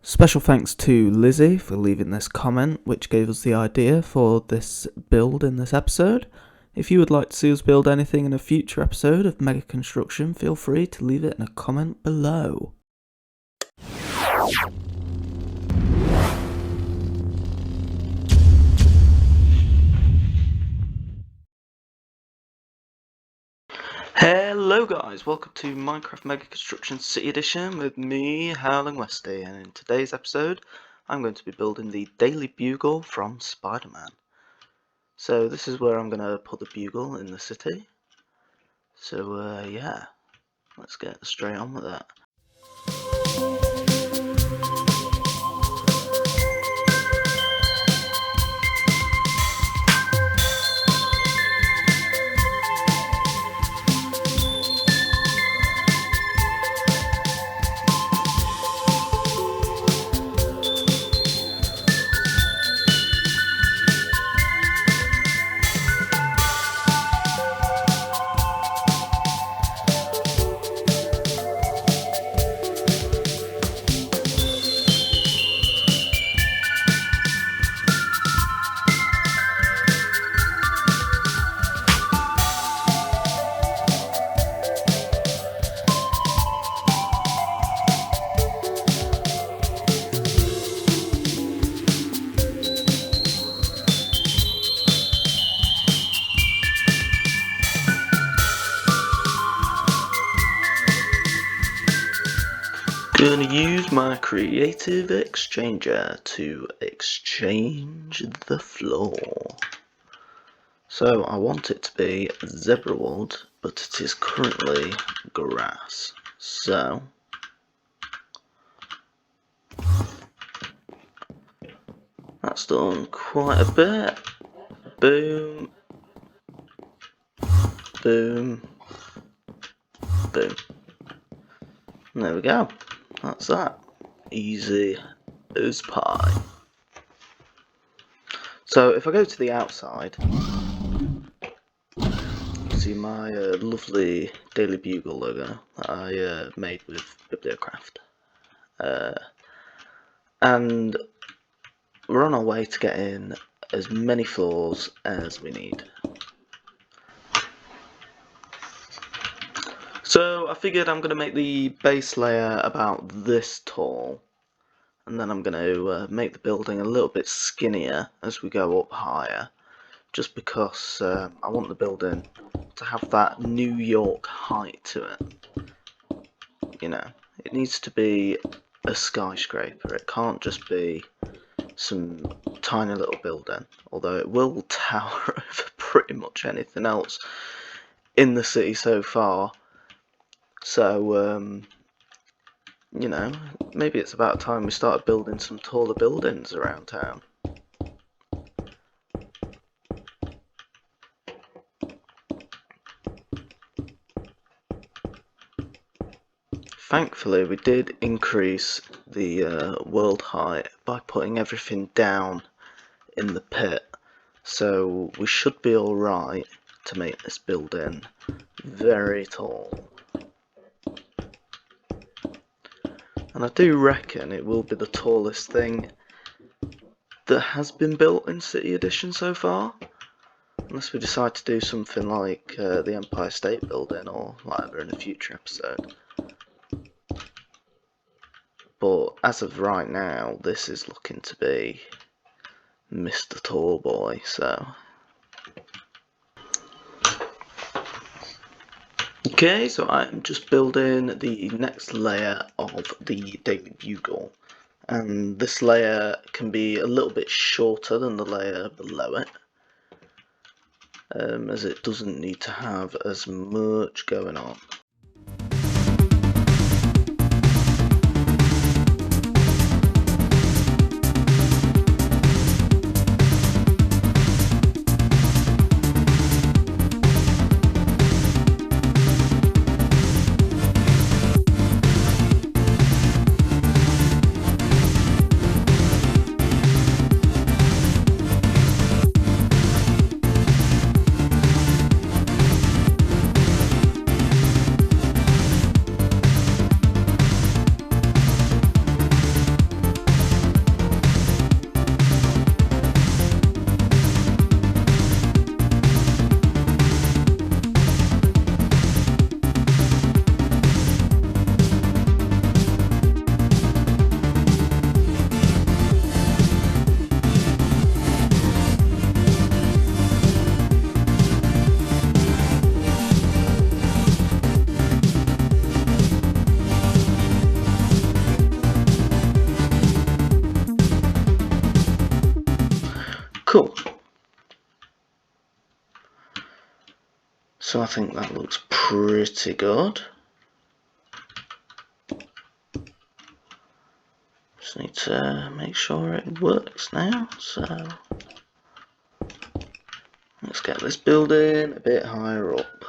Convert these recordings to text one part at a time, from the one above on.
Special thanks to Lizzie for leaving this comment, which gave us the idea for this build in this episode. If you would like to see us build anything in a future episode of Mega Construction, feel free to leave it in a comment below. Hello guys, welcome to Minecraft Mega Construction City Edition with me, Howling Westy, and in today's episode I'm going to be building the Daily Bugle from Spider-Man. So this is where I'm going to put the bugle in the city. So yeah, let's get straight on with that. Gonna use my creative exchanger to exchange the floor. So I want it to be zebra wood, but it is currently grass. So that's done quite a bit. Boom, boom, boom. And there we go. That's that. Easy as pie. So if I go to the outside, you can see my lovely Daily Bugle logo that I made with Bibliocraft. And we're on our way to getting as many floors as we need. So I figured I'm going to make the base layer about this tall, and then I'm going to make the building a little bit skinnier as we go up higher, just because I want the building to have that New York height to it. You know, it needs to be a skyscraper, it can't just be some tiny little building, although it will tower over pretty much anything else in the city so far. So, you know, maybe it's about time we started building some taller buildings around town. Thankfully, we did increase the world height by putting everything down in the pit. So we should be alright to make this building very tall. And I do reckon it will be the tallest thing that has been built in City Edition so far. Unless we decide to do something like the Empire State Building or whatever in a future episode. But as of right now, this is looking to be Mr. Tall Boy, so. Okay, so I'm just building the next layer of the Daily Bugle, and this layer can be a little bit shorter than the layer below it, as it doesn't need to have as much going on. Cool. So I think that looks pretty good. Just need to make sure it works now, so let's get this building a bit higher up.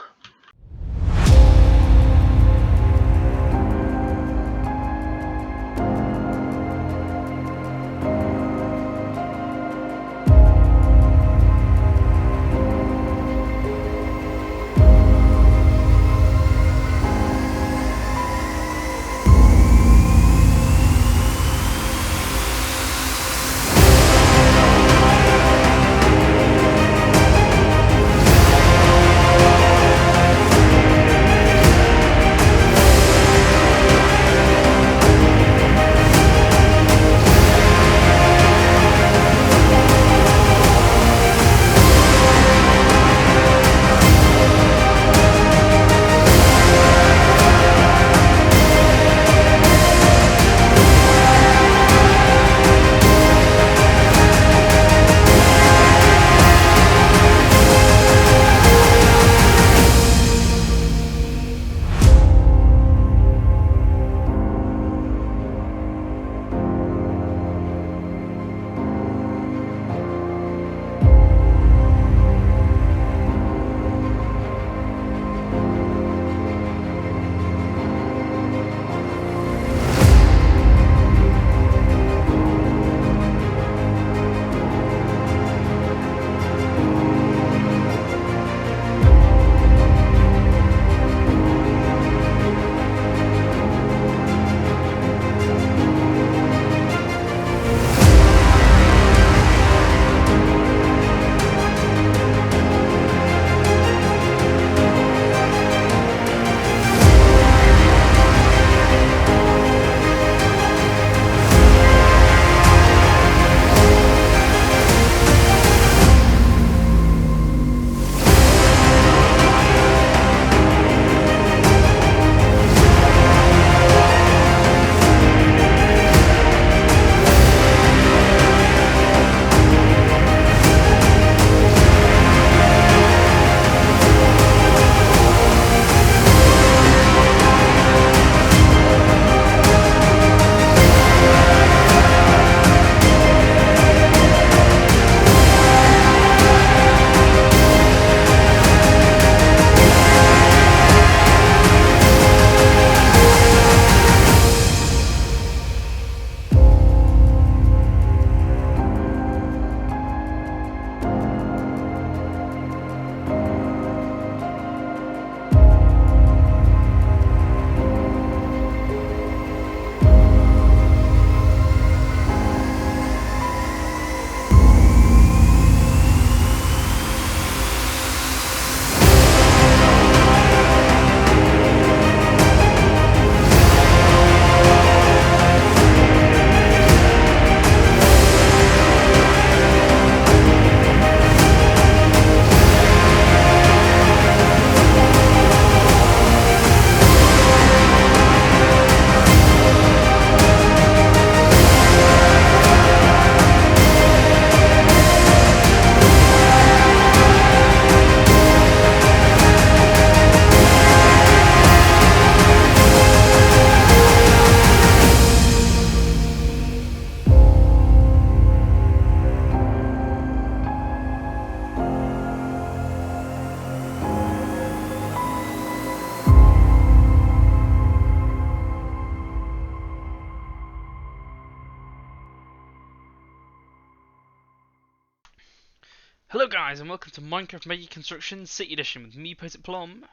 Hello guys and welcome to Minecraft Mega Construction City Edition with me, Posit Plum.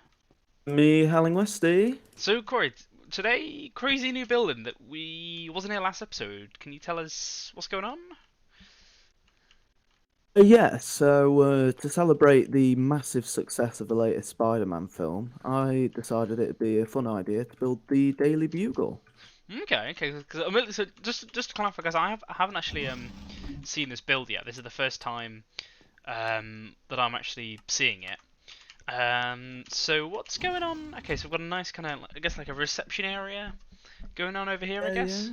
Me, Halling Westy. So Corey, today crazy new building that wasn't here last episode. Can you tell us what's going on? To celebrate the massive success of the latest Spider-Man film, I decided it'd be a fun idea to build the Daily Bugle. Okay. Because so just to clarify, guys, I haven't actually seen this build yet. This is the first time that I'm actually seeing it. So what's going on? Okay, so we've got a nice kind of, I guess, like a reception area going on over here, I guess.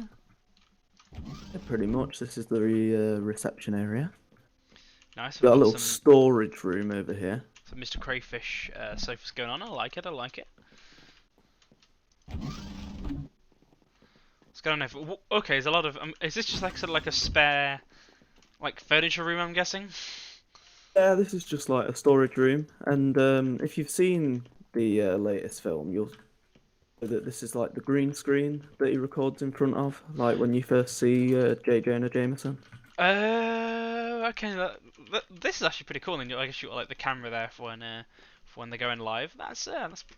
Yeah, pretty much. This is the reception area. Nice. We've Got a got little some storage room over here. Mr. Crayfish sofas going on. I like it. I like it. What's going on over? Okay, there's a lot of. Is this just like sort of like a spare, like furniture room? I'm guessing. Yeah, this is just like a storage room, and if you've seen the latest film, you'll know that this is like the green screen that he records in front of, like when you first see J. Jonah Jameson. Okay. This is actually pretty cool. And I guess you got like the camera there for when they're going live. That's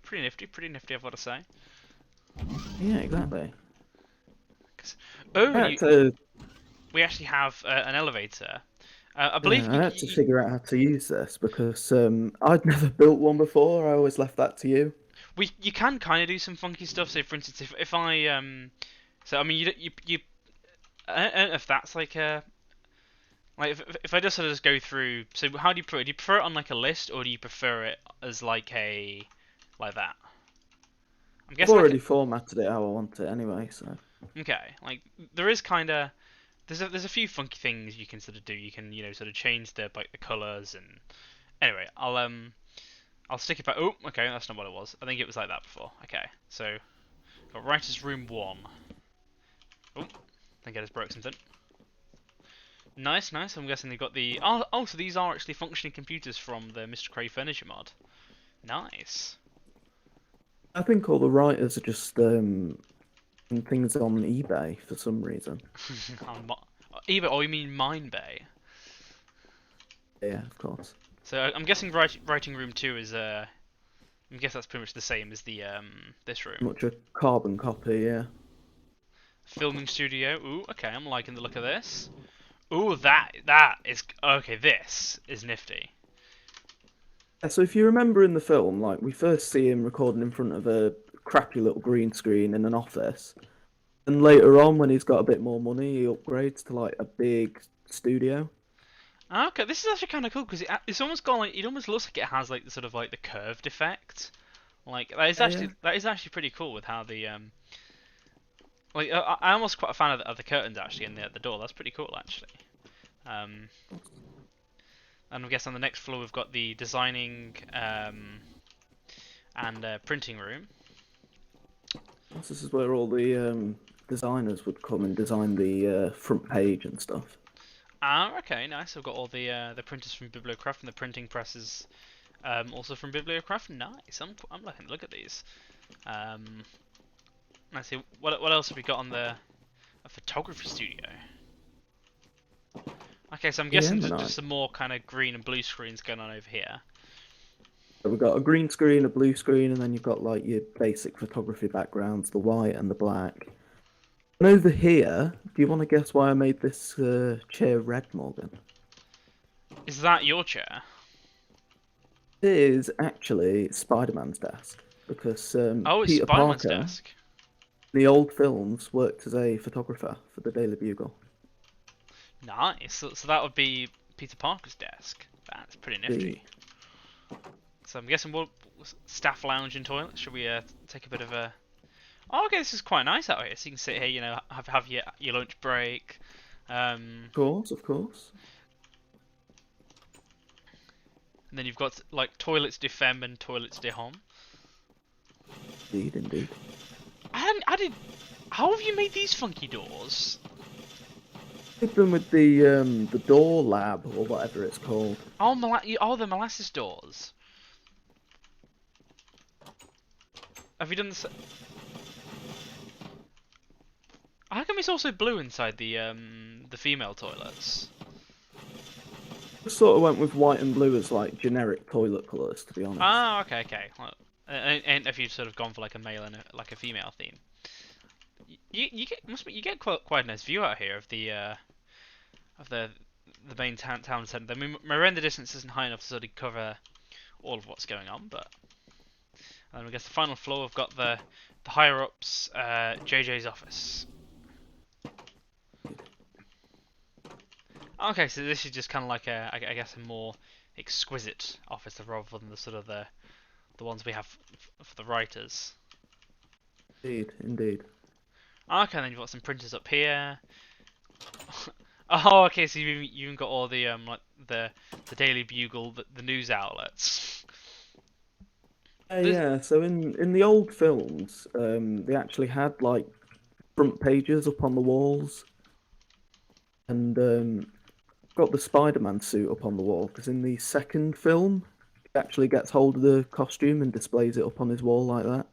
pretty nifty. Pretty nifty, I've got to say. Yeah, exactly. Oh, I had to, we actually have an elevator. I believe yeah, I had to figure out how to use this because I'd never built one before. I always left that to you. you can kind of do some funky stuff. So, for instance, if I so I mean you I don't know if that's like a like if I just sort of just go through. So, how do you prefer it? Do you prefer it on like a list, or do you prefer it as like a like that? I'm I've guessing already formatted it how I want it anyway, so. okay, like there is kind of there's a few funky things you can sort of do. You can sort of change the like the colors and anyway I'll stick it back. Oh, okay, that's not what it was. I think it was like that before. Okay, so got writer's room 1. Oh, I think I just broke something. Nice, nice. I'm guessing they've got the so these are actually functioning computers from the Mr. Cray Furniture mod. Nice. I think all the writers are just things on eBay for some reason. On eBay, or you mean Minebay? Yeah, of course. So I'm guessing writing room 2 is I guess that's pretty much the same as the this room. Much a carbon copy, yeah. Filming studio. Ooh, okay, I'm liking the look of this. Ooh, that is okay. This is nifty. Yeah, so if you remember in the film, like we first see him recording in front of a crappy little green screen in an office, and later on when he's got a bit more money, he upgrades to like a big studio. Okay, this is actually kind of cool because it's almost got like it almost looks like it has like the sort of like the curved effect. Like that is actually pretty cool with how the like I'm almost quite a fan of the curtains actually in the door. That's pretty cool actually. And I guess on the next floor we've got the designing and printing room. This is where all the designers would come and design the front page and stuff. Ah, okay, nice. We've got all the printers from Bibliocraft and the printing presses also from Bibliocraft. Nice. I'm liking to look at these. Let's see what else have we got on a photography studio. Okay, so I'm guessing just some more kind of green and blue screens going on over here. So we've got a green screen, a blue screen, and then you've got like your basic photography backgrounds, the white and the black. And over here, do you want to guess why I made this chair red, Morgan? Is that your chair? It is actually Spider-Man's desk because Oh, it's Peter Spider-Man's Parker, desk. in the old films, worked as a photographer for the Daily Bugle. Nice. So that would be Peter Parker's desk. That's pretty nifty. So I'm guessing we'll staff lounge and toilet. Should we take a bit of a? Oh, okay, this is quite nice out here. So you can sit here, have your lunch break. Of course, of course. And then you've got like toilets de femme and toilets de homme. Indeed, indeed. I did. How have you made these funky doors? Did them with the door lab or whatever it's called. Oh, the molasses doors. Have you done this? How come it's also blue inside the female toilets? Just sort of went with white and blue as like generic toilet colours, to be honest. Ah, okay. Well, and if you've sort of gone for like a male and like a female theme, you get quite a nice view out here of the main town centre. I mean, my render distance isn't high enough to sort of cover all of what's going on, but I guess the final floor we've got the higher ups, JJ's office. Okay, so this is just kind of like I guess a more exquisite office rather than the sort of the ones we have for the writers. Indeed, indeed. Okay, then you've got some printers up here. Oh, okay. So you even got all the like the Daily Bugle, the news outlets. There's Yeah. So in the old films, they actually had like front pages up on the walls, and got the Spider-Man suit up on the wall because in the second film, he actually gets hold of the costume and displays it up on his wall like that.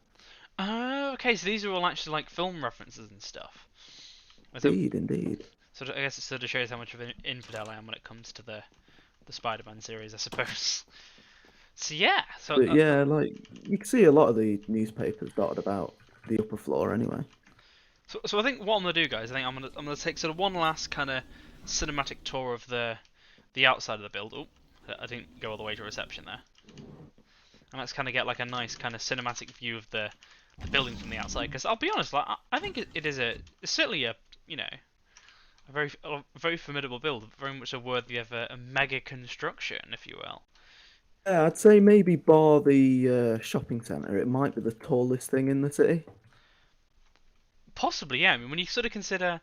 Oh, okay. So these are all actually like film references and stuff. So, Indeed, indeed. sort of, I guess it sort of shows how much of an infidel I am when it comes to the Spider-Man series, I suppose. So yeah. So But yeah, like you can see a lot of the newspapers dotted about the upper floor anyway. so I think what I'm gonna do, guys. I think I'm gonna take sort of one last kind of cinematic tour of the outside of the build. Oh, I didn't go all the way to reception there. And let's kind of get like a nice kind of cinematic view of the building from the outside. Because I'll be honest, like I think it is it's certainly a you know a very formidable build, very much a worthy of a mega construction, if you will. Yeah, I'd say maybe bar the shopping centre, it might be the tallest thing in the city. Possibly, yeah. I mean, when you sort of consider,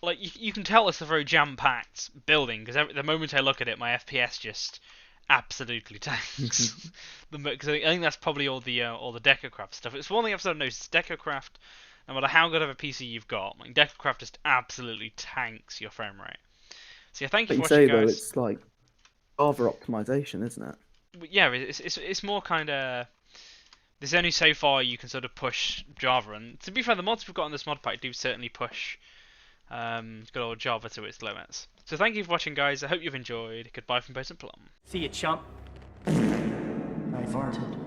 like you can tell it's a very jam-packed building because the moment I look at it, my FPS just absolutely tanks. Because I think that's probably all the Decocraft stuff. It's one thing I've sort of noticed. Decocraft, no matter how good of a PC you've got, like Decocraft just absolutely tanks your frame rate. So yeah, thank you But for you watching, say though, guys. it's like Java optimization, isn't it? But yeah, it's more kind of. There's only so far you can sort of push Java, and to be fair, the mods we've got on this mod pack do certainly push good old Java to its limits. So thank you for watching, guys. I hope you've enjoyed. Goodbye from Post and Plum. See you, chump. I farted.